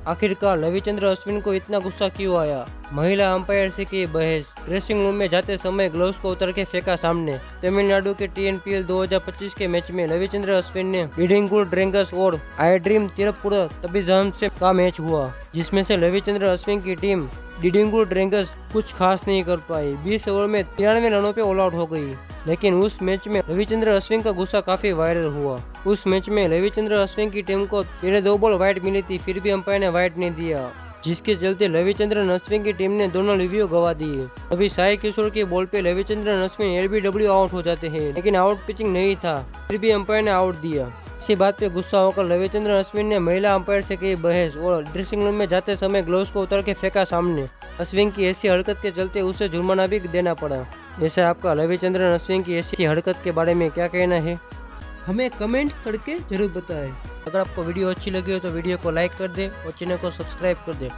आखिरकार रविचंद्र अश्विन को इतना गुस्सा क्यों आया? महिला अंपायर से की बहस। ड्रेसिंग रूम में जाते समय ग्लव्स को उतर के फेंका सामने। तमिलनाडु के TNPL 2025 के मैच में रविचंद्र अश्विन ने डिडिंगुल ड्रैगन्स और आई ड्रीम तिरुपुर तमिज़ाम से का मैच हुआ, जिसमें से रविचंद्र अश्विन की टीम डिडिंगुल ड्रैगन्स कुछ खास नहीं कर पाई। 20 ओवर में 93 रनों पे ऑल आउट हो गई। लेकिन उस मैच में रविचंद्र अश्विन का गुस्सा काफी वायरल हुआ। उस मैच में रविचंद्र अश्विन की टीम को 2 बॉल वाइड मिली थी, फिर भी अंपायर ने वाइड नहीं दिया, जिसके चलते रविचंद्रन अश्विन की टीम ने दोनों रिव्यू गवा दिए। अभी साई किशोर के बॉल पे रविचंद्रन अश्विन LBW आउट हो जाते हैं, लेकिन आउट पिचिंग नहीं था, फिर भी अंपायर ने आउट दिया। इसी बात पे गुस्सा होकर रविचंद्रन अश्विन ने महिला अंपायर से की बहस और ड्रेसिंग रूम में जाते समय ग्लव्स को उतर के फेंका सामने। अश्विन की ऐसी हरकत के चलते उसे जुर्माना भी देना पड़ा। जैसे आपका रविचंद्रन अश्विन की ऐसी हरकत के बारे में क्या कहना है, हमें कमेंट करके जरूर बताएं। अगर आपको वीडियो अच्छी लगी हो तो वीडियो को लाइक कर दें और चैनल को सब्सक्राइब कर दें।